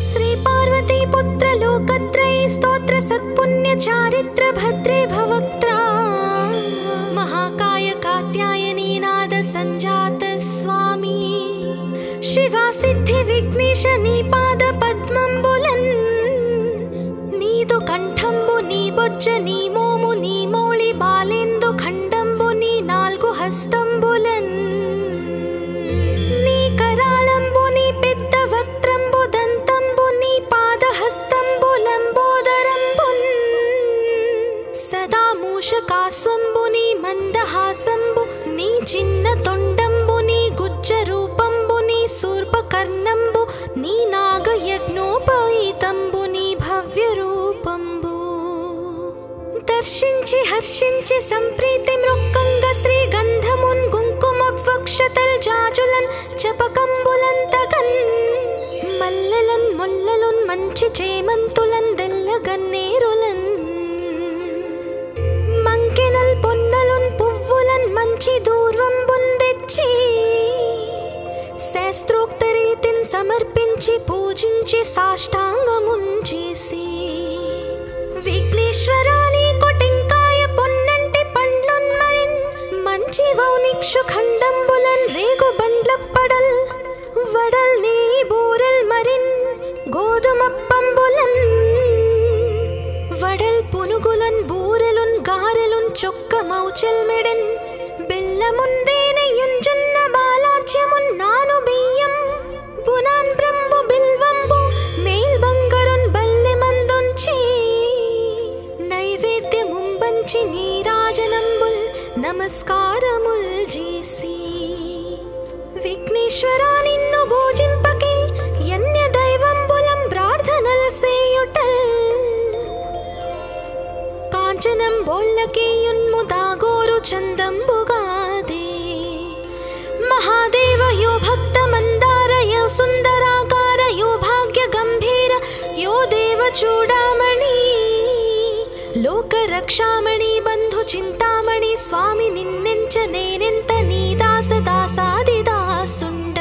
श्री पार्वती पुत्र लोकत्रयी स्तोत्र सत्पुण्य चारित्र भद्रे भवक्त्रा महाकाय कात्यायनी नाद संजात स्वामी शिवा सिद्धि विघ्नेश नी पाद पद्मंबुलन नीदु कंठंबु नी बొజ్జ नी मोमु नी मौळि बालेंदु खंडंबु नी नाल्गु हस्తంబుलन नी कराळंबु नी पेद्द वक्त्रंबु దంతంబు నీ పాద హస్తంబు లంబోదరంబున్ సదా మూషకాస్వంబు నీ మందహాసంబు నీ చిన్న తొండంబు నీ గుజ్జ రూపంబు నీ శూర్పకర్ణంబు నీ నాగయజ్ఞోపవీతంబు నీ భవ్య రూపంబు దర్శించి హర్షించి సంప్రీతి మృక్కంగ శ్రీ గంధమున్ కుంకుమవక్షతల్ జాజులన్ చపకంబులంతగన్ మల్లెలన్ మొల్లలున్ మంచి చేమంతులన్ దెల్లగన్నేరులన్ మంకెనల్ పొన్నలున్ పువ్వులన్ మంచి దూర్వంబున్ తెచ్చి శాస్త్రోక్త రీతిని సమర్పించి పూజించి సాష్టాంగమున్ చేసి విఘ్నేశ్వరాని కొటింకాయ పొన్నంటి పండ్లున్ మరిన్ మంచి వౌనిక్షు ఖండంబులన్ రేగు బండ్లప్పడల్ వడల్ నీ బూరెల్ మరిన్ గోధుమప్పంబులన్ వడల్ పునుగులన్ బూరెలున్ గారెలున్ చొక్క మౌచెల్ మెడన్ బెల్లముందేనయున్ జొన్న బాలాజ్యమున్ నాను బియ్యం బునాన్ బ్రంబు బిల్వంబు మేల్ బంగరున్ బల్లె మందుంచి నైవేద్యముంబంచి నీరాజనంబుల్ నమస్కారముల్ చేసి విఘ్నేశ్వరా నిన్ను భోజింపకే యన్య దైవంబులం ప్రార్థనల్ సేయుటల్ కాంచనం బోళ్ళకేయున్ముదాగోరు చందంబుగాదే महादेव यो भक्त मंदार यो सुंदराकार यो भाग्य गंभीर यो देव चूडामणि लोक रक्षामणि बंधु चिंतामणि स्वामी निन्नेंच नेनेंत नी दास दासादि दासुंड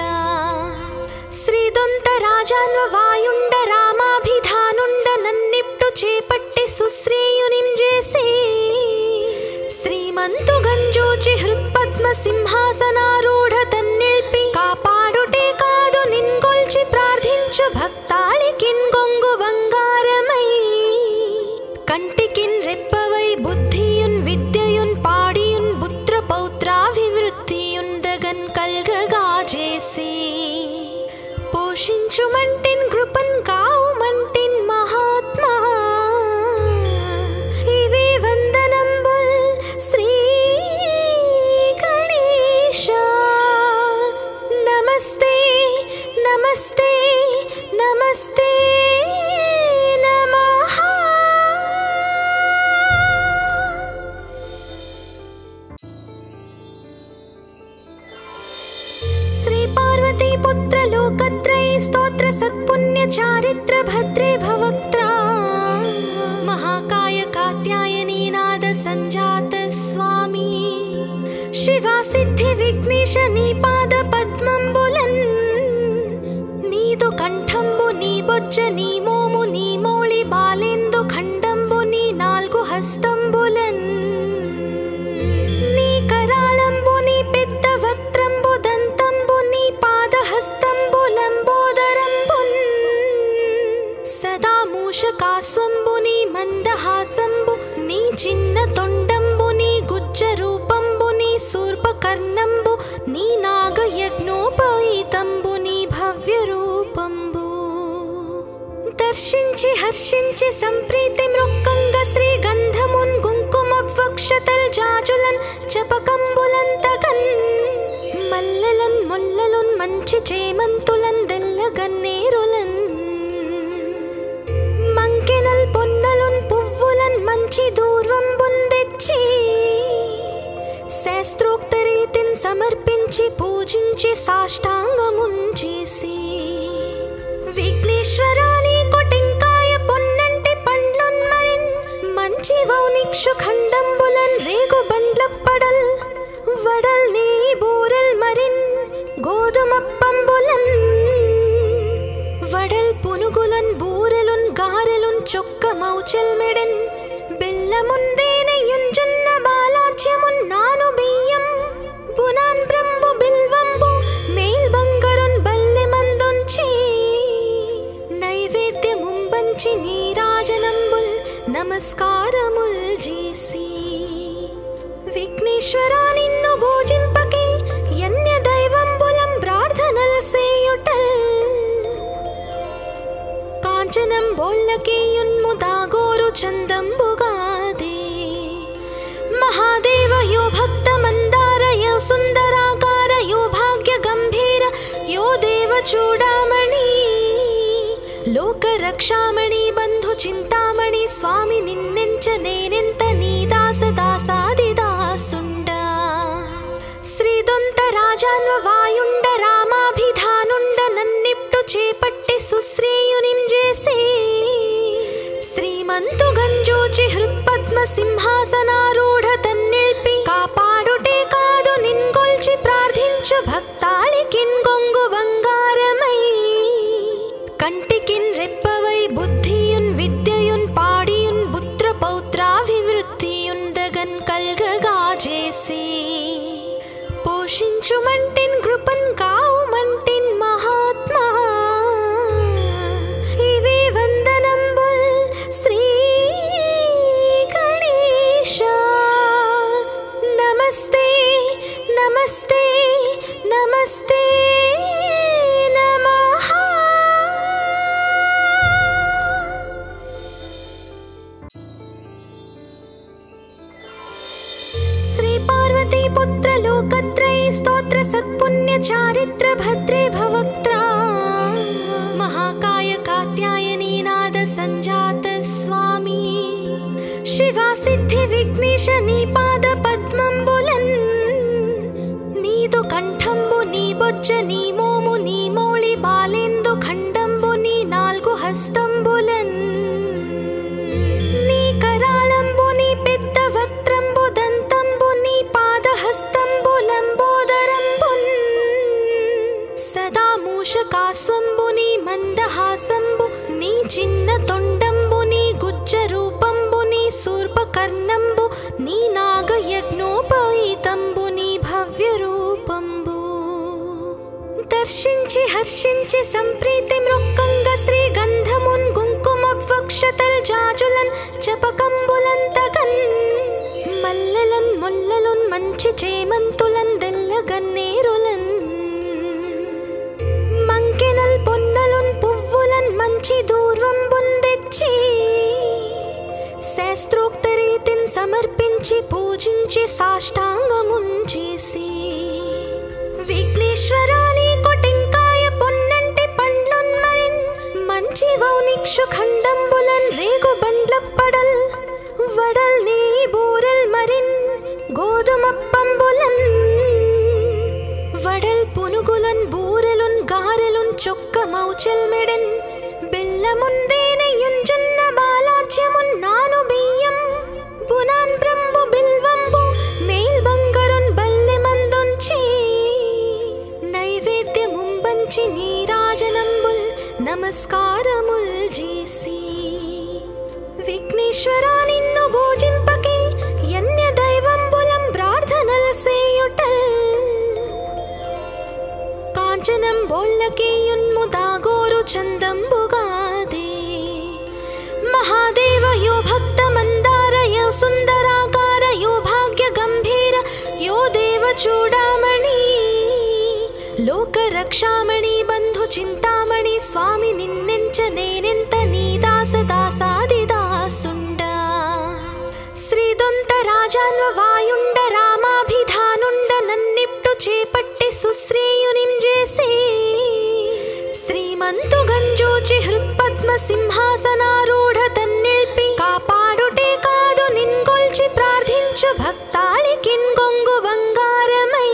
श्री दొంత రాజాన్వ వాయుండ రామాభిధానుండ నన్నిప్టు చేపట్టి సుశ్రేయునిం చేసి శ్రీమంతు గంజోచి హృత్పద్మ సింహాసనారూఢ తన్నిల్పి కాపాడుటే కాదు నిన్గొల్చి ప్రార్థించు భక్తాళికిన్ గొంగు బంగారమై కంటికిన్ రెప్పవై బుద్ధియున్ విద్యయున్ పాడియున్ పుత్ర పౌత్రాభివృద్ధియున్ దగన్ కల్గగా చేసి పోషించుమంటిన్ కృపన్ కావుమంటిన్ మహాత్మా ఇవే వందనంబుల్ శ్రీ గణేశ నమస్తే నమస్తే నమస్తే నమః श्री पार्वती पुत्र लोकत्रयी स्तोत्र सत्पुण्य चारित्र भद्रे भवक्त्रा महाकाय कात्यायनी नाद संजात स्वामी शिवा सिद्धि विघ्नेश नी पाद पद्मंबुलन नीदु कंठंबु नी बొజ్జ नी मोमु नी मौळि बालेंदु खंडंबु नी नाल्गु हस्తంబులన్ నీ कराळंबु नी पेद्द वक्त्रंबु దంతంబు నీ పాద హస్తంబు లంబోదరంబున్ సదా మూషకాస్వంబు నీ మందహాసంబు నీ చిన్న తొండంబు నీ గుజ్జ రూపంబు నీ శూర్పకర్ణంబు నీ నాగయజ్ఞోపవీతంబు నీ భవ్య రూపంబు దర్శించి హర్షించి సంప్రీతి మృక్కంగ శ్రీ గంధమున్ కుంకుమవక్షతల్ జాజులన్ చపకంబులంతగన్ మల్లెలన్ మొల్లలున్ మంచి చేమంతులన్ దెల్లగన్నేరులన్ మంకెనల్ పొన్నలున్ పువ్వులన్ మంచి దూర్వంబున్ తెచ్చి శాస్త్రోక్త రీతిని సమర్పించి పూజించి సాష్టాంగమున్ చేసి విఘ్నేశ్వరాని కొటింకాయ పొన్నంటి పండ్లున్ మరిన్ మంచి వౌనిక్షు ఖండంబులన్ రేగు బండ్లప్పడల్ వడల్ నీ బూరెల్ మరిన్ గోధుమ గారెలున్ చొక్క మౌచెల్మెడెన్ బెల్లముందేనెయుంజున్న బాలాజ్యమున్ నాను బియ్యం బునాన్ బ్రంబు బిల్వంబు మేల్ బంగరున్ బల్లె మందుంచి నైవేద్యముంబంచి నీరాజనంబుల్ నమస్కారముల్ చేసి విఘ్నేశ్వరా నిన్ను భోజింపకే యన్య దైవంబులం ప్రార్థనల సేయుటల్ కాంచనం బోళ్ళకేయున్ముదాగోరు చందంబుగాదే మహాదేవ యో భక్త మందార యో సుందరాకార యో భాగ్య గంభీర యో దేవ చూడామణి లోక రక్షామణి బంధు చింతామణి స్వామి నిన్నెంచ నేనెంత నీ దాస దాసాదిదాసుండ శ్రీదొంత రాజాన్వ వాయుండ రామాభిధానుండ నన్నిప్టు చేపట్టి సుశ్రేయునింజేసే శ్రీమంతు గంజోచి హృత్పద్మ సింహాసనారూఢ తన్నిల్పి కాపాడుటే కాదు నిన్గొల్చి ప్రార్థించు భక్తాళికిన్ గొంగు బంగారమై కంటికిన్ రెప్పవై బుద్ధియున్ విద్యయున్ పాడియున్ పుత్ర పౌత్రాభివృద్ధియున్ దగన్ కల్గగా చేసి పోషించుమంటిన్ కృపన్ కావుమంటిన్ మహాత్మా ఇవే వందనంబుల్ శ్రీ గణేశ నమస్తే నమస్తే నమస్తే నమః श्री पार्वती पुत्र लोकत्रयी स्तोत्र सत्पुण्य चारित्र भद्रे भवक्त्रा महाकाय कात्यायनी नाद संजात स्वामी शिवा सिद्धि विघ्नेश नी पाद पद्मंबुलन् नीदु कंठंबु नी बोज्ज नी मोमु नी मोळि बालेंदु खंडंबु नी नाल्गु हस्तंबुलन् नी कराळंबु नी पेद्द वक्त्रंबु దంతంబు నీ పాదహస్తంబు లంబోదరంబున్ సదా మూషకాస్వంబు నీ మందహాసంబు నీ చిన్న తొండంబు నీ గుజ్జ రూపంబు నీ శూర్పకర్ణంబు నీ నాగయజ్ఞోపవీతంబు నీ భవ్య రూపంబు దర్శించి హర్షించి సంప్రీతి మృక్కంగ శ్రీ గంధమున్ కుంకుమ వక్షతల్ జాజులన్ చపకంబులంతగన్ మల్లెలన్ ముల్లలున్ మంచి చేమంతులన్ దెల్లగన్నేరులన్ మంకెనల్ పొన్నలున్ పువ్వులన్ మంచి దూర్వంబున్ తెచ్చి శాస్త్రోక్త రీతిన్ సమర్పించి పూజించి సాష్టాంగమున్ చేసి విఘ్నేశ్వరా నీకు టెంకాయ పొన్నంటి పండ్లున్ మరిన్ మంచి వౌనిక్షు ఖండంబులన్ రేగు బండ్లప్పడల్ వడల్ నీ బూరల్ మరిన్ గోధుమప్పంబులన్ వడల్ పునుగులన్ బూరెలున్ గారెలున్ చొక్క మౌచెల్మెడెన్ బెల్లముందేనెయుంజున్న బాలాజ్యమున్ నాను బియ్యం బునాన్ బ్రంబు బిల్వంబు మేల్ బంగరున్ బల్లె మందుంచి నైవేద్యముంబంచి నీరాజనంబుల్ నమస్కారముల్ చేసి విఘ్నేశ్వరా నిన్ను భోజింపకే యన్య దైవంబులం ప్రార్థనల సేయుటల్ కాంచనం బోళ్ళకేయున్ముదాగోరు చందంబుగాదే మహాదేవ యో భక్త మందార యో సుందరాకార యో భాగ్య గంభీర యో దేవ చూడామణి లోక రక్షామణి బంధు చింతామణి స్వామి నిన్నెంచ నేనెంత నీ దాస దాసాదిదాసుండ శ్రీదొంత రాజాన్వ వాయుండ రామాభిధానుండ నన్నిప్టు చేపట్టి సుశ్రేయునింజేసే శ్రీమంతు గంజోచి హృత్పద్మ సింహాసనారూఢ తన్నిల్పి కాపాడుటే కాదు నిన్గొల్చి ప్రార్థించు భక్తాళికిన్ గొంగు బంగారమై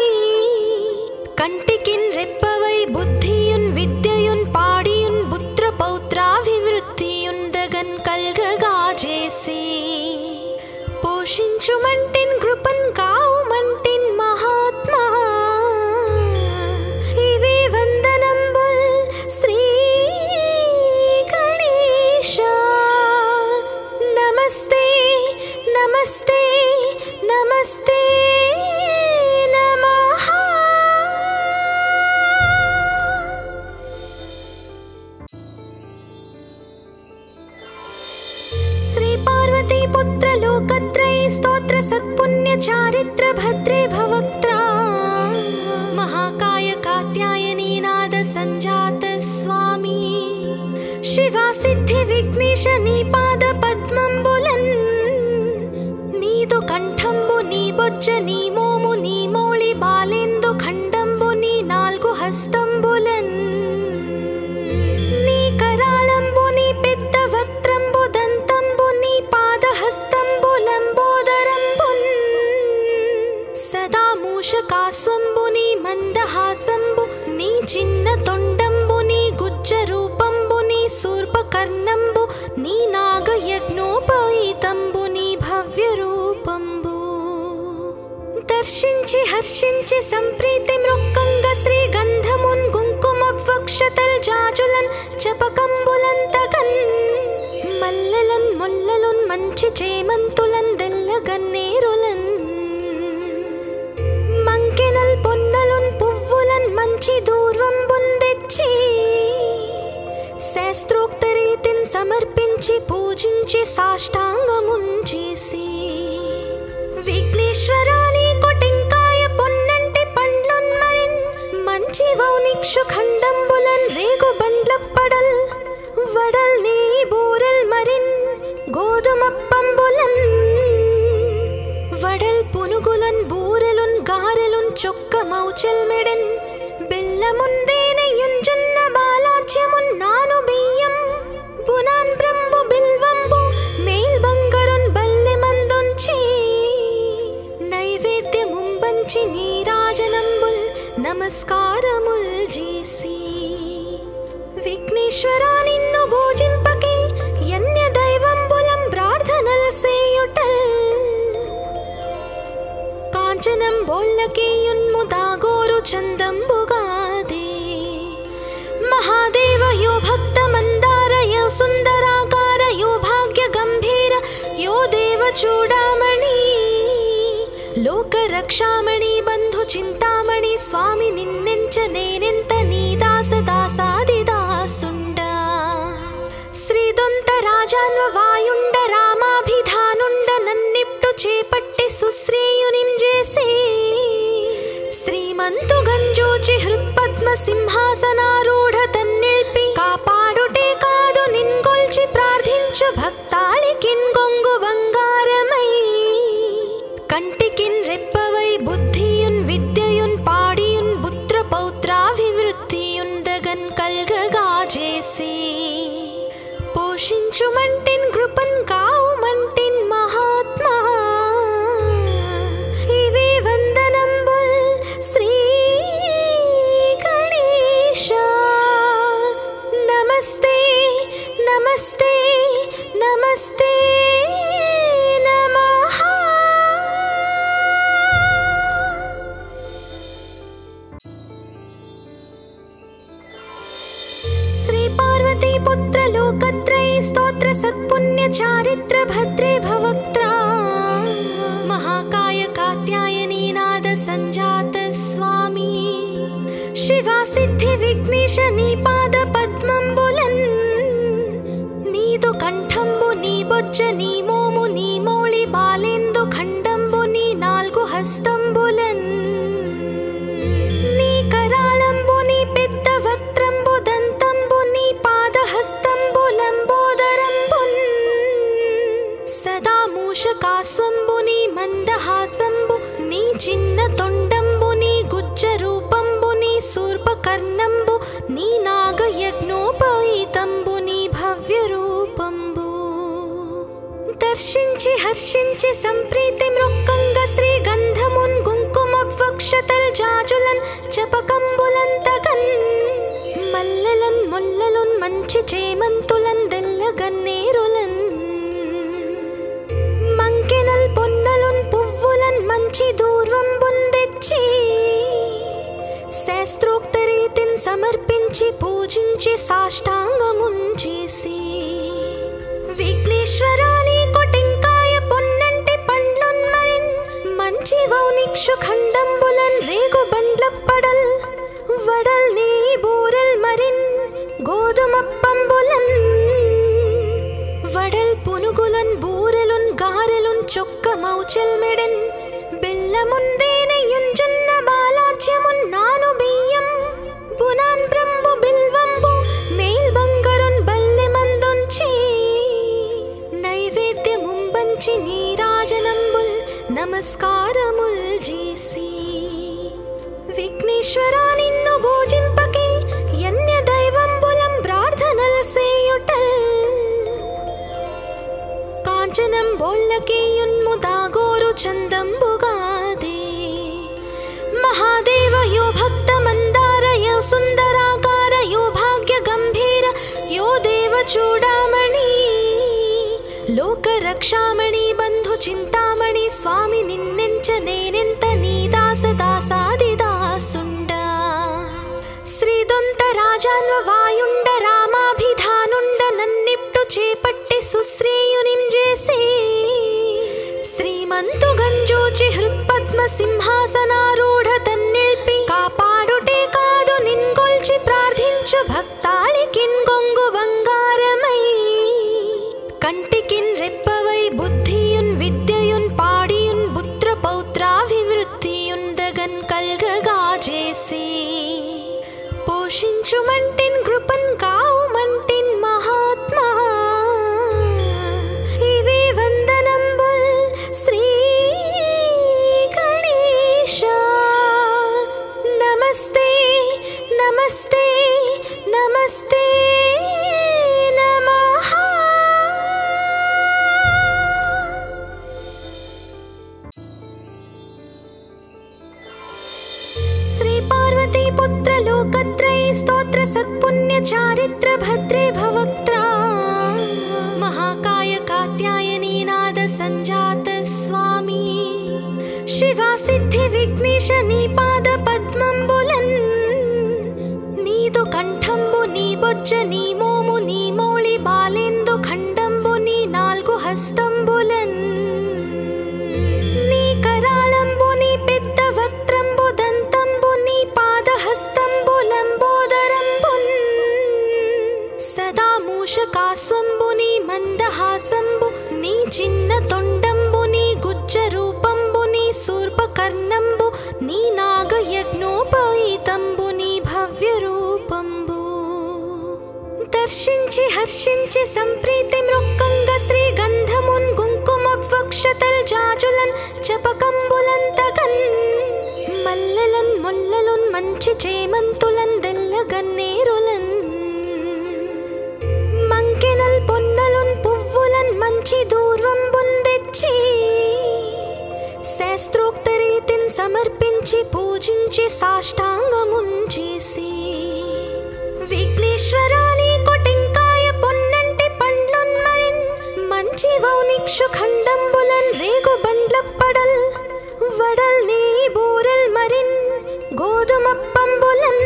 కంటికిన్ రెప్పవై బుద్ధియున్ విద్యయున్ పాడియున్ పుత్ర పౌత్రాభివృద్ధియున్ దగన్ కల్గగా చేసి పోషించుమంటిన్ కృపన్ కావుమంటిన్ మహాత్మా ఇవే వందనంబుల్ శ్రీ గణేశ पुत्र लोकत्रयी स्तोत्र सत्पुण्य चारित्र भद्रे भवक्त्रा महाकाय कात्यायनी नाद संजात स्वामी शिवा सिद्धि विघ्नेश नी पाद पद्मंबुलन् नीदु कंठंबु नी बोज्ज नी मोमु नी मोळि बालेंदु खंडंबु नी नाल्गु हस्तंबुलन् नी कराळंबु नी पेद्द वक्त्रंबु दंतंबु नी पादहस्तंबु लंबोदरंबुन् सदा मूषकास्वंबु नी मंदहासंबु नी चिन्न तोंडंबु नी गुज्ज रूपंबु नी सूर्पकर्णंबु नी नागयज्ञोपवीतंबु नी भव्य रूपंबु दर्शिंచి హర్షించి సంప్రీతి మృక్కంగ శ్రీ గంధమున్ కుంకుమవక్షతల్ జాజులన్ చపకంబులంతగన్ మల్లెలన్ ముల్లలున్ మంచి చేమంతులన్ దెల్లగన్నేరులన్ మంకెనల్ పొన్నలున్ పువ్వులన్ మంచి దూర్వంబున్ తెచ్చి శాస్త్రోక్త రీతిన్ సమర్పించి పూజించి సాష్టాంగమున్ చేసి విఘ్నేశ్వరాని కొటింకాయ పొన్నంటి పండ్లున్ మరిన్ మంచి వౌనిక్షు ఖండంబులన్ రేగు బండ్లప్పడల్ వడల్ నీ బూరల్ మరిన్ గోధుమప్పంబులన్ వడల్ పునుగులన్ బూరెలున్ గారెలున్ చొక్క మౌచల్ మెడన్ బెల్లముందేనయున్ జొన్న బాలాజ్యమున్ నాను బియ్యం బునాన్ బ్రంబు బిల్వంబు మేల్ బంగరున్ బల్లె మందుంచి నైవేద్యముంబంచి నీరాజనంబుల్ నమస్కారముల్ చేసి విఘ్నేశ్వరా నిన్ను పూజింపకే యన్య దైవంబులం ప్రార్థనల్ సేయుటల్ కాంచనం బోళ్ళకేయున్ముదాగోరు చందంబుగాదే మహాదేవ యో భక్త మందార యో సుందరాకార యో భాగ్య గంభీర యో దేవ చూడామణి లోక రక్షామణి బంధు చింతామణి స్వామి నిన్నెంచ నేనెంత నీ దాస దాసాది దాసుండ శ్రీదొంత రాజాన్వ వాయుండ రామాభిధానుండ నన్నిప్టు చేపట్టి సుశ్రేయునింజేసి శ్రీమంతు గంజోచి హృత్పద్మ సింహాసనారూఢ తన్నిల్పి కాపాడుటే కాదు నిన్గొల్చి ప్రార్థించు భక్తాళికిన్ గొంగు బంగారమై కంటికిన్ రెప్పవై బుద్ధియున్ విద్యయున్ పాడియున్ పుత్ర పౌత్రాభివృద్ధియున్ దగన్ కల్గగా చేసి పోషించుమంటిన్ కృపన్ కావుమంటిన్ మహాత్మా ఇవే వందనంబుల్ శ్రీ గణేశ నమస్తే నమస్తే నమస్తే నమః श्री पार्वती पुत्र लोकत्रयी स्तोत्र सत्पुण्य चारित्र भद्रे भवक्त्रा महाकाय कात्यायनी नाद संजात स्वामी शिवा सिद्धि विघ्नेश नी पाद पद्मंबुलन् नीदु कंठंबु नी बोज्ज नी मोमु नी मोळि बालेंदु खंडंबु नी नाल्गु हस्तंबुलन् नी कराळंबु नी पेद्द वक्त्रंबु दंतंबु नी पादहस्तंबु लंबोदरंबुन् सदा मूषकास्वंबु नी मंदहासंबु नी चिन्न तोंडंबु नी गुज्ज रूपंबु नी सूर्पकर्णंबु नी नागयज्ञोपवीतंबु नी भव्य रूपंबु दर्शिंచి హర్షించి సంప్రీతి మృక్కంగ శ్రీ గంధమున్ కుంకుమవక్షతల్ జాజులన్ చపకంబులంతగన్ మల్లెలన్ ముల్లలున్ మంచి చేమంతులన్ దెల్లగన్నేరులన్ మంకెనల్ పొన్నలున్ పువ్వులన్ మంచి దూర్వంబున్ తెచ్చి శాస్త్రోక్త రీతిన్ సమర్పించి పూజించి సాష్టాంగమున్ చేసి విఘ్నేశ్వరాని కొటింకాయ పొన్నంటి పండ్లున్ మరిన్ మంచి వౌనిక్షు ఖండంబులన్ రేగు బండ్లప్పడల్ వడల్ నీ బూరల్ మరిన్ గోధుమప్పంబులన్ వడల్ పునుగులన్ బూరెలున్ గా చొక్కమౌచెల్మెడెన్ బెల్లముందేనయుంజున్న బాలాజ్యమున్నాను బియ్యం బునాన్ బ్రంబు బిల్వంబు మేల్ బంగరున్ బల్లె మందుంచి నైవేద్యముంబంచి నీరాజనంబుల్ నమస్కారముల్ చేసి విఘ్నేశ్వరా నిన్ను పూజింపకే యన్య దైవంబులం ప్రార్థనల్ సేయుటల్ కాంచనం బోళ్ళకేయున్ముదాగోరు చందంబుగాదే మహాదేవ యో భక్త మందార యో సుందరాకార యో భాగ్య గంభీర యో దేవ చూడామణి లోక రక్షామణి బంధు చింతామణి స్వామి నిన్నెంచ నేనెంత నీ దాస దాసాది దాసుండ శ్రీదొంత రాజాన్వ వాయుండ రామాభిధానుండ నన్నిప్టు చేపట్టి సుశ్రేయునిం చేసి శ్రీమంతు గంజూచి హృత్పద్మ సింహాసనారూఢ తన్నిల్పి కాపాడుటే కాదు నిన్గొల్చి ప్రార్థించు భక్తాళికిన్ గొంగు బంగారమై కంటికిన్ రెప్పవై బుద్ధియున్ విద్యయున్ పాడియున్ పుత్ర పౌత్రాభివృద్ధియున్ దగన్ కల్గగా చేసి పోషించుమంటిన్ కృపన్ కావుమంటిన్ మహాత్మా ఇవే వందనంబుల్ శ్రీ గణేశ నమస్తే నమస్తే నమస్తే నమః श्री पार्वती पुत्र लोकत्रय स्तोत्र सत्पुण्य चारित्र भद्रे भवक्त्रा महाकाय कात्यायनी नाद संजात स्वामी शिवा सिद्धि विघ्नेश नी पाद पद्मंबुलन नीदु कंठंबु नी बొజ్జ నీ మోము నీ మౌళి బాలేందు ఖండంబు నీ నాలుగు హస్తంబులన్ నీ కరాళంబు నీ పెద్ద వక్త్రంబు దంతంబు నీ పాదహస్తంబులంబోదరంబున్ సదా మూషకాస్వంబు నీ మందహాసంబు నీ చిన్న తొండంబు నీ గుజ్జ రూపంబు నీ శూర్పకర్ణంబు నీ నాగయజ్ఞోపవీతంబు నీ భవ్య రూపంబు దర్శించి హర్షించి సంప్రీతి మృక్కంగ శ్రీ గంధమున్ కుంకుమవక్షతల్ జాజులన్ చపకంబులంతగన్ మల్లెలన్ ముల్లలున్ మంచి చేమంతులన్ దెల్లగన్నేరులన్ మంకెనల్ పొన్నలున్ పువ్వులన్ మంచి దూర్వంబున్ తెచ్చి శాస్త్రోక్త రీతిన్ సమర్పించి పూజించి సాష్టాంగమున్ చేసి విఘ్నేశ్వరా నీకు టెంకాయ పొన్నంటి పండ్లున్ మరిన్ మంచి వౌనిక్షు ఖండంబులన్ రేగు బండ్లప్పడల్ వడల్ నీ బూరెల్ మరిన్ గోధుమప్పంబులన్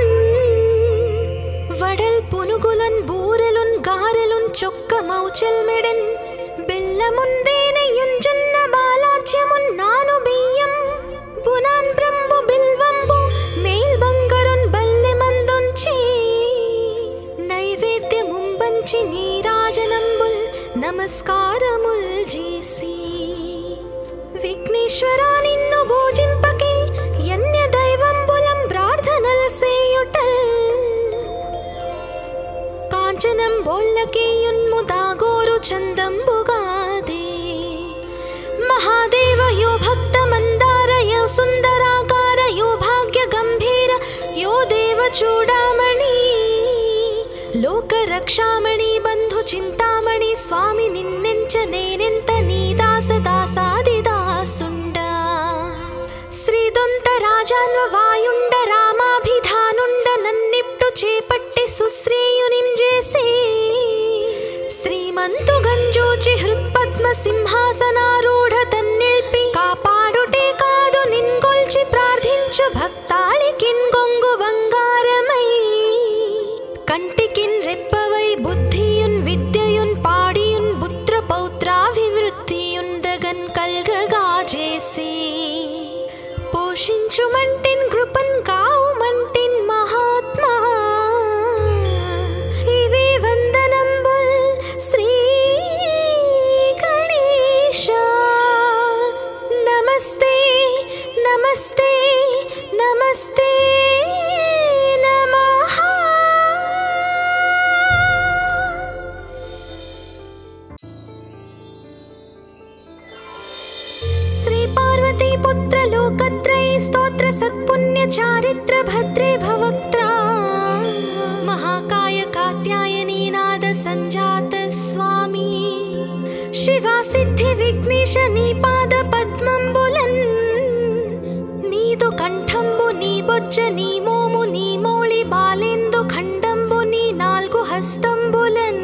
వడల్ పునుగులన్ బూరెలున్ గారెలున్ చొక్కమౌచెల్మెడెన్ బెల్లముందేనయుంజున్న బాలాజ్యమున్నాను బియ్యం బునాన్ బ్రంబు బిల్వంబు మేల్ బంగరున్ బల్లె మందుంచి నైవేద్యముంబంచి నీరాజనంబుల్ నమస్కారముల్ చేసి విఘ్నేశ్వరా నిన్ను పూజింపకే యన్య దైవంబులం ప్రార్థనల్ సేయుటల్ కాంచనం బోళ్ళకేయున్ముదాగోరు చందంబుగాదే మహాదేవ యో భక్త మందార యో సుందరాకార యో భాగ్య గంభీర యో దేవ చూడామణి లోక రక్షామణి బంధు చింతామణి స్వామి నిన్నెంచ నేనెంత నీ దాస దాసాది దాసుండ శ్రీదొంత రాజాన్వ వాయుండ రామాభిధానుండ నన్నిప్టు చేపట్టి సుశ్రేయునిం చేసి శ్రీమంతు గంజూచి హృత్పద్మ సింహాసనారూఢ తన్నిల్పి కాపాడుటే కాదు నిన్గొల్చి ప్రార్థించు భక్తాళికిన్ గొంగు బంగారమై కంటికిన్ రెప్పవై బుద్ధియున్ విద్యయున్ పాడియున్ పుత్ర పౌత్రాభివృద్ధియున్ దగన్ కల్గగా చేసి పోషించుమంటిన్ కృపన్ కావుమంటిన్ మహాత్మా ఇవే వందనంబుల్ శ్రీ గణేశ स्तोत्र सत्पुण्य चारित्र भद्रे भवक्त्रा महाकाय कात्यायनी नाद संजात स्वामी शिवा सिद्धि विघ्नेश नी पाद पद्मंबुलन नीदु कंठंबु नी बोज्ज नी मोमु नी मोळि बालेंदु खंडंबु नी नाल्गु हस्తంబులన్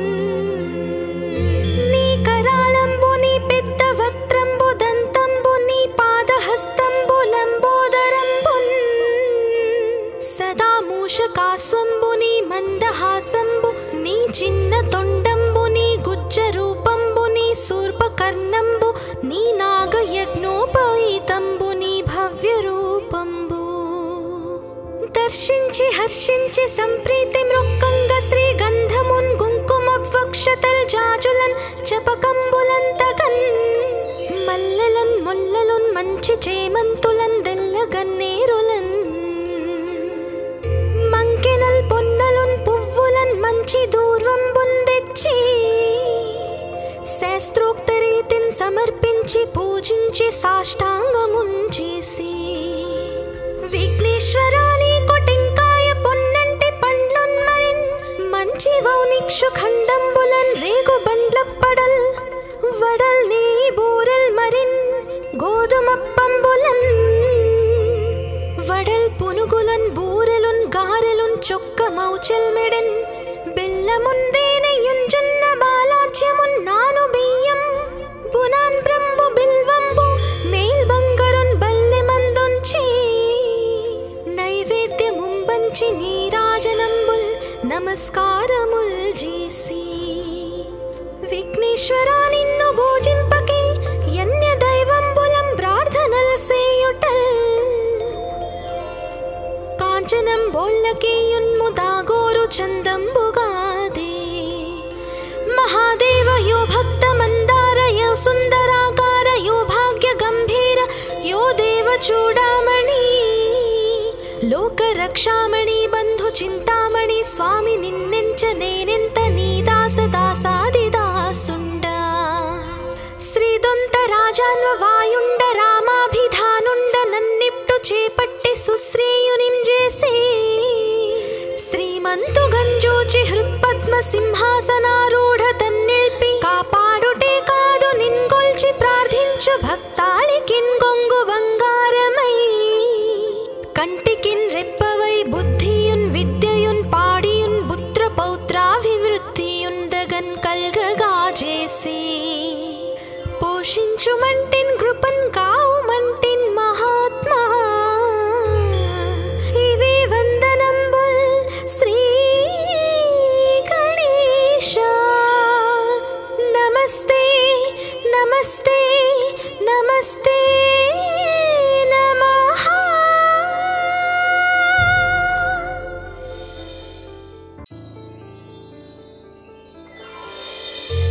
నీ కరాళంబు నీ పెద్ద వక్త్రంబు దంతంబు నీ పాదహస్తంబులంబోదరంబున్ సదా మూషకాస్వంబు నీ మందహాసంబు నీ చిన్న తొండంబు నీ గుజ్జ రూపంబు నీ శూర్పకర్ణంబు నీ నాగయజ్ఞోపవీతంబు నీ భవ్య రూపంబు దర్శించి హర్షించి సంప్రీతి మృక్కంగ శ్రీగంధమున్ కుంకుమవక్షతల్ జాజులన్ చపకంబులంతకన్ మల్లెలన్ ముల్లలున్ మంచి చేమంతులన్ దెల్లగన్నేరులన్ మంకెనల్ పొన్నలున్ పువ్వులన్ మంచి దూర్వంబున్ తెచ్చి శాస్త్రోక్త రీతిని సమర్పించి పూజించి సాష్టాంగమున్ చేసి విఘ్నేశ్వరా నీకు టెంకాయ పొన్నంటి పండ్లున్ మరిన్ మంచి వౌనిక్షు ఖండంబులన్ రేగు బండ్లప్పడల్ వడల్ నీ బూరెల్ మరిన్ గోధుమప్పంబులన్ వడల్ పునుగులన్ బూరెలున్ గారెలున్ చొక్క మౌచెల్ మెడన్ బెల్లముందేనెయ్యున్ జొన్న బాలాజ్యమున్ నాను బియ్యం బునాన్ బ్రంబు బిల్వంబు మేల్ బంగరున్ బల్లె మందుంచి నైవేద్యముంబంచి నీరాజనంబుల్ నమస్కారముల్ చేసి విఘ్నేశ్వరా నిన్ను భోజింపకే యన్య దైవంబులం ప్రార్థనల సేయుటల్ కాంచనం బోళ్ళకేయున్ముదాగోరు చందంబుగాదే మహాదేవ యో భక్త మందార యో సుందరాకార యో భాగ్య గంభీర యో దేవ చూడామణి లోక రక్షామణి బంధు చింతామణి స్వామి నిన్నెంచ నేనెంత నీ దాస దాసాది దాసుండ శ్రీదొంత రాజాన్వ వాయుండ రామాభిధానుండ నన్నిప్టు చేపట్టి సుశ్రేయునిం చేసి శ్రీమంతు గంజోచి హృత్పద్మ సింహాసనారూఢ తన్నిల్పి కాపాడుటే కాదు నిన్గొల్చి ప్రార్థించు భక్తాళికిన్ గొంగు బంగారమై కంటికిన్ రెప్పవై బుద్ధియున్ విద్యయున్ పాడియున్ పుత్ర పౌత్రాభివృద్ధియున్ దగన్ కల్గగా చేసి పోషించుమంటిన్ కృపన్ కావుమంటిన్ మహాత్మా ఇవే వందనంబుల్ శ్రీ గణేశ నమస్తే నమస్తే నమస్తే నమః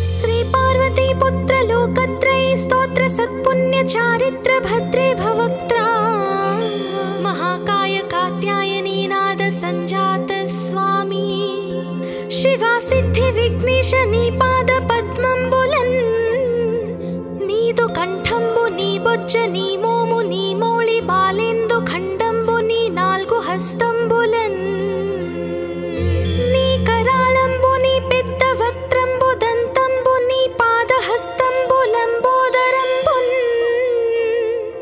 श्री पार्वती पुत्र लोकत्रयी स्तोत्र सत्पुण्य चारित्र भद्रे भवक्त्रा महाकाय कात्यायनी नाद संजात स्वामी शिवा सिद्धि विघ्नेश नी पाद पद्मंबुलन नीदु कंठंबु नी बोज्ज नी मोमु नी मोळि बालेंदु खंडंबु नी नाल्गु हस्తంబులన్ నీ కరాళంబు నీ పెద్ద వక్త్రంబు దంతంబు నీ పాదహస్తంబులంబోదరంబున్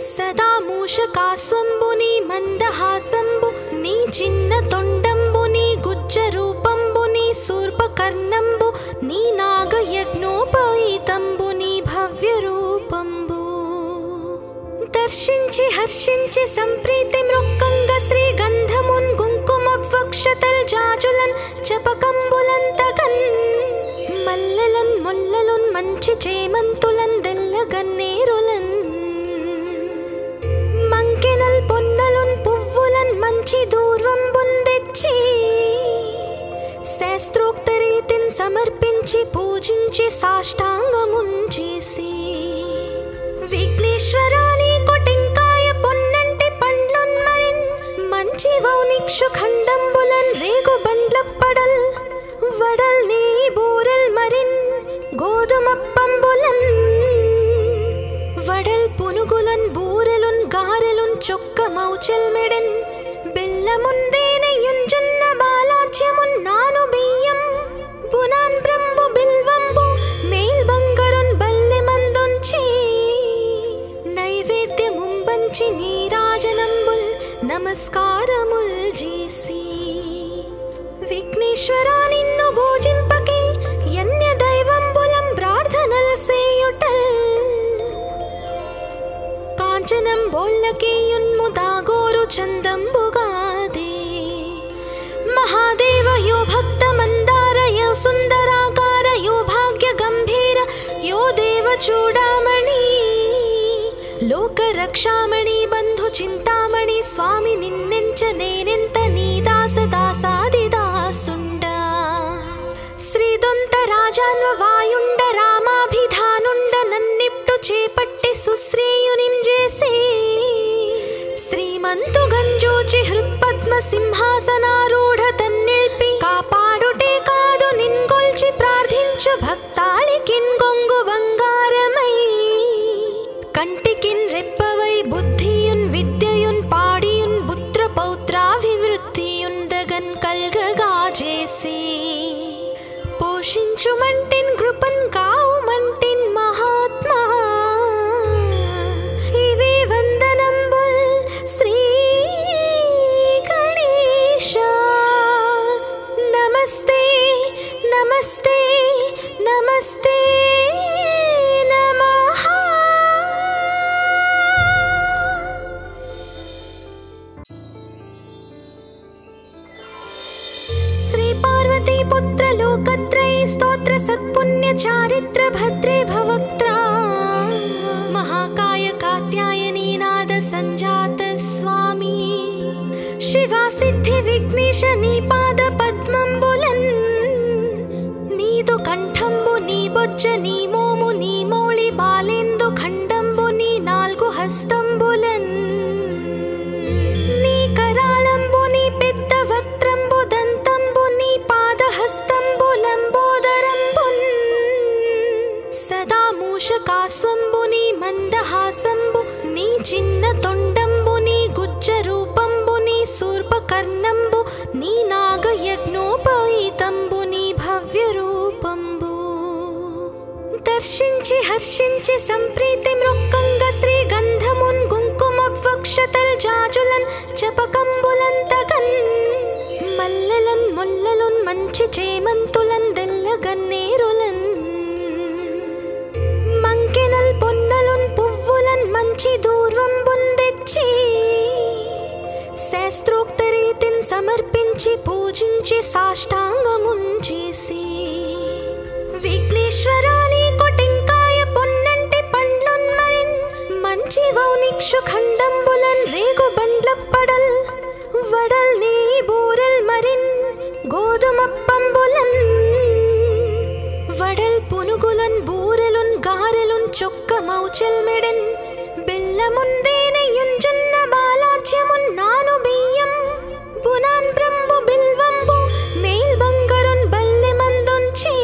సదా మూషకాస్వంబు నీ మందహాసంబు నీ చిన్న తొండంబు నీ గుజ్జ రూపంబు నీ శూర్పకర్ణంబు నీ నాగయజ్ఞోపవీతంబు నీ భవ్య రూపంబు దర్శించి హర్షించి సంప్రీతి మృక్కంగ శ్రీగంధమున్ కుంకుమవక్షతల్ జాజులన్ చపకంబులంతకన్ మల్లెలన్ ముల్లలున్ మంచి చేమంతులన్ దెల్లగన్నేరులన్ మంకెనల్ పొన్నలున్ పువ్వులన్ మంచి దూర్వంబున్ తెచ్చి శాస్త్రోక్త రీతిని సమర్పించి పూజించి సాష్టాంగమున్ చేసి విఘ్నేశ్వరా నీకు టెంకాయ పొన్నంటి పండ్లున్ మరిన్ మంచి వౌనిక్షు ఖండంబులన్ రేగు బండ్లప్పడల్ వడల్ నీ బూరెల్ మరిన్ గోధుమప్పంబులన్ వడల్ పునుగులన్ బూరెలున్ గారెలున్ చొక్క మౌచెల్ విఘ్నేశ్వరా నిన్ను పూజింపకే యన్య దైవంబులం ప్రార్థనల సేయుటల్ కాంచనం బోళ్ళకే యున్ముదాగోరు చందంబుగాదే మహాదేవ యో భక్త మందార యో సుందరాకార యో భాగ్య గంభీర యో దేవ చూడామణి లోక రక్షామణి బంధు చింతామణి స్వామి నిన్నెంచ నేనెంత నీ దాస దాసాది దాసుండ శ్రీదొంత రాజాన్వ వాయుండ రామాభిధానుండ నన్నిప్టు చేపట్టి సుశ్రీయునిం చేసి శ్రీమంతు గంజోచి హృత్పద్మ సింహాసనారూఢ తన్నిల్పి కాపాడుటే కాదు నిన్గొల్చి ప్రార్థించు భక్తాళికిన్ గొంగు బంగారమై కంటికిన్ రెప్పవై బుద్ధియున్ విద్యయున్ పాడియున్ పుత్ర పౌత్రాభివృద్ధియున్ దగన్ కల్గగా చేసి పోషించుమంటిన్ కృపన్ కావుమంటిన్ మహాత్మా ఇవే వందనంబుల్ శ్రీ గణేశ నమస్తే నమస్తే నమస్తే నమః श्री पार्वती पुत्र लोकत्रयी स्तोत्र सत्पुण्य चारित्र भद्रे भवक्त्रा महाकाय कात्यायनी नाद संजात स्वामी शिवा सिद्धि विघ्नेश नी पाद पद्मंबुलन् नीदु कंठंबु नी बोज्ज नी मोमु नी मोळि बालेंदु खंडंबु नी नाल्गु हस्तंबुलन् नी कराळंबु नी पेद्द वक्त्रंबु దంతంబు నీ పాదహస్తంబు లంబోదరంబున్ సదా మూషకాస్వంబు నీ మందహాసంబు నీ చిన్న తొండంబు నీ గుజ్జ రూపంబు నీ శూర్పకర్ణంబు నీ నాగయజ్ఞోపవీతంబు నీ భవ్య రూపంబు దర్శించి హర్షించి సంప్రీతి మృక్కంగ శ్రీ గంధమున్ కుంకుమవక్షతల్ జాజులన్ చపకంబులంతగన్ మల్లెలన్ మొల్లలున్ మంచి చేమంతులన్ దెల్లగన్నేరులన్ మంకెనల్ పొన్నలున్ పువ్వులన్ మంచి దూర్వంబున్ తెచ్చి శాస్త్రోక్త రీతిన్ సమర్పించి పూజించి సాష్టాంగమున్ చేసి విఘ్నేశ్వరా నీకు టెంకాయ పొన్నంటి పండ్లున్ మరిన్ మంచి వౌనిక్షు ఖండంబులన్ రేగు బండ్లప్పడల్ వడల్ నీ బూరెల్ మరిన్ గోధుమప్పంబులన్ వడల్ పునుగులన్ బూరెలున్ గారెలున్ చొక్క మౌచెల్ మెడెన్ బెల్లముందేనయున్ జొన్న బాలాజ్యమున్ నాను బియ్యం బునాన్ బ్రంబు బిల్వంబు మేల్ బంగరున్ బల్లె మందుంచి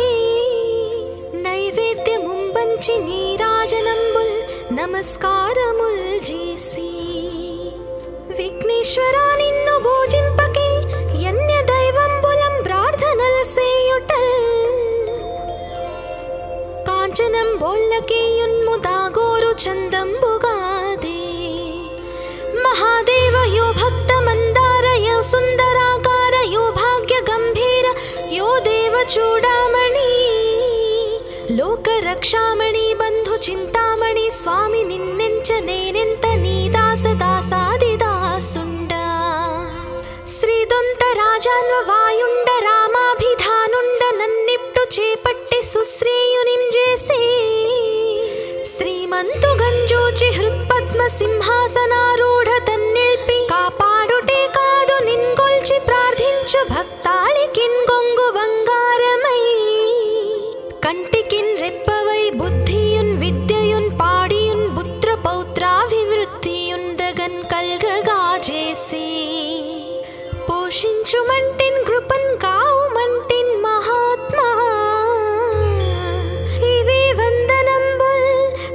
నైవేద్యముంబంచి నీరాజనంబుల్ నమస్కారముల్ చేసి విఘ్నేశ్వరా నిన్ను పూజింపకే యన్య దైవంబులం ప్రార్థనల సేయుటల్ కాంచనం బోళ్ళకే యున్ముదాగోరు చందంబుగాదే మహాదేవ యో భక్త మందార యో సుందరాకార యో భాగ్య గంభీర యో దేవ చూడామణి లోక రక్షామణి బంధు చింతామణి స్వామి నిన్నెంచ నేనెంత నీ దాస దాసాది దాసుండ శ్రీదొంత రాజాన్వ వాయుండ రామాభిధానుండ నన్నిప్టు చేపట్టి సుశ్రీయునిం చేసి శ్రీమంతు గంజోచి హృత్పద్మ సింహాసనారూఢ తన్నిల్పి కాపాడుటే కాదు నిన్గొల్చి ప్రార్థించు భక్తాళికిన్ గొంగు బంగారమై కంటికిన్ రెప్పవై బుద్ధియున్ విద్యయున్ పాడియున్ పుత్ర పౌత్రాభివృద్ధియున్ దగన్ కల్గగా చేసి పోషించుమంటిన్ కృపన్ కావుమంటిన్ మహాత్మా ఇవే వందనంబుల్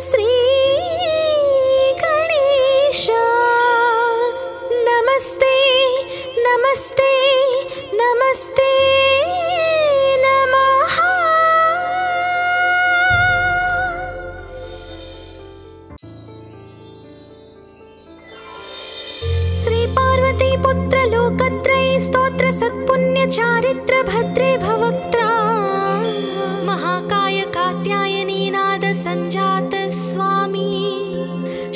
శ్రీ గణేశ నమస్తే నమస్తే నమస్తే నమః శ్రీ పార్వతీ పుత్ర లోకత్రయీ स्तोत्र सत्पुण्य चारित्र भद्रे भवक्त्रा महाकाय कात्यायनी नाद संजात स्वामी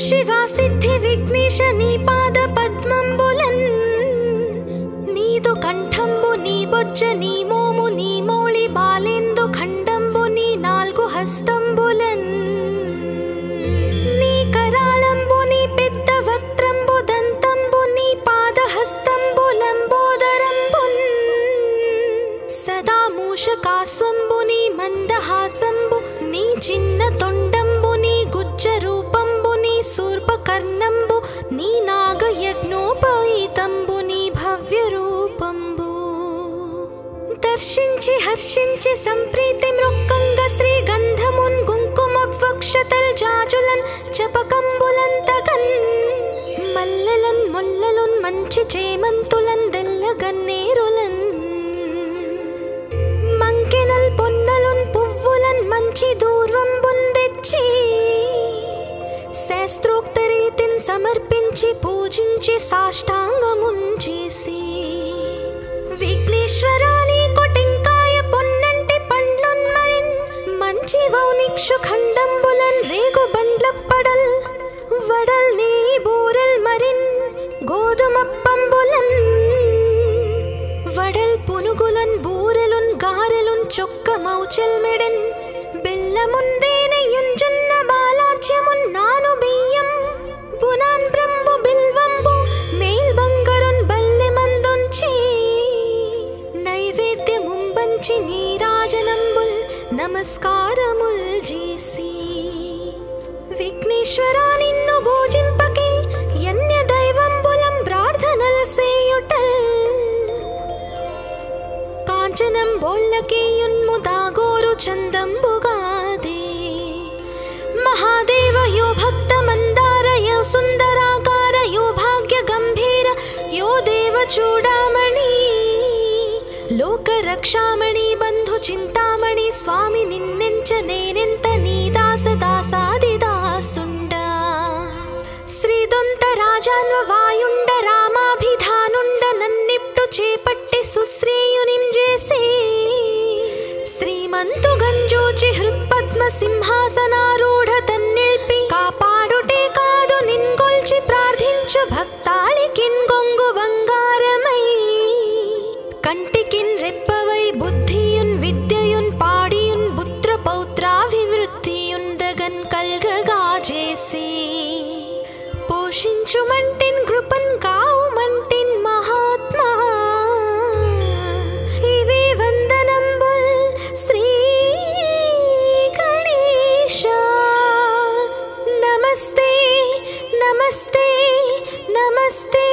शिवा सिद्धि विघ्नेश नी पाद पद्मंबुलन् नीदु कंठंबु नी बोज्ज नी मोमु नी मोळि बालेंदु खंडंबु नी नाल्गु हस्తంబులन् నీ కరాళంబు నీ పెద్ద వక్త్రంబు దంతంబు నీ పాదహస్తంబులంబోదరంబున్ సదా మూషకాస్వంబు నీ మందహాసంబు నీ చిన్న తొండంబు నీ గుజ్జ రూపంబు నీ శూర్పకర్ణంబు నీ నాగయజ్ఞోపవీతంబు నీ భవ్య రూపంబు దర్శించి హర్షించి సంప్రీతి మృక్కంగ శ్రీ గంధమున్ కుంకుమవక్షతల్ జాజులన్ జపకంబులంతగన్ మల్లెలన్ మొల్లలున్ మంచి చేమంతులన్ దెల్లగన్నేరులన్ మంకెనల్ పొన్నలున్ పువ్వులన్ మంచి దూర్వంబున్ తెచ్చి శాస్త్రోక్త రీతిన్ సమర్పించి పూజించి సాష్టాంగమున్ చేసి విఘ్నేశ్వరాని కొటింకాయ పొన్నంటి పండ్లున్ మరిన్ మంచి వౌనిక్షు ఖండంబులన్ రేగు బండ్లప్పడల్ వడల్ నీ బూరెల్ మరిన్ గోధుమప్పంబులన్ వడల్ పునుగులన్ బూరెలున్ గారెలున్ చొక్క మౌచెల్ మెడెన్ బెల్లముందేనెయ్యున్ జొన్న బాలాజ్యమున్ నాను బియ్యం బునాన్ బ్రంబు బిల్వంబు మేల్ బంగరున్ బల్లె మందుంచి నైవేద్యముంబంచి నీరాజనంబుల్ నమస్కారముల్ చేసి విఘ్నేశ్వరా నిన్ను భోజింపకే యన్య దైవంబులం ప్రార్థనల్ సేయుటల్ కాంచనం బోళ్ళకేయున్ముదాగోరు చందంబుగాదే మహాదేవ యో భక్త మందార యో సుందరాకార యో భాగ్య గంభీర యో దేవ చూడామణి లోక రక్షామణి బంధు చింతామణి స్వామి నిన్నెంచ నేనెంత నీ దాస దాసాది దాసుండ శ్రీదొంత రాజాన్వ వాయుండ రామాభిధానుండ నన్నిప్టు చేపట్టి సుశ్రేయునింజేసి శ్రీమంతు గంజూచి హృత్పద్మ సింహాసనారూఢ తన్నిల్పి కాపాడుటే కాదు నిన్గొల్చి ప్రార్థించు భక్తాళికిన్ గొంగు బంగారమై కంటికిన్ రెప్పవై బుద్ధియున్ విద్యయున్ పాడియున్ పుత్ర పౌత్రాభివృద్ధియున్ దగన్ కల్గగా చేసి పోషించుమంటిన్ కృపన్ కావుమంటిన్ మహాత్మా ఇవే వందనంబుల్ శ్రీ గణేశ నమస్తే నమస్తే నమస్తే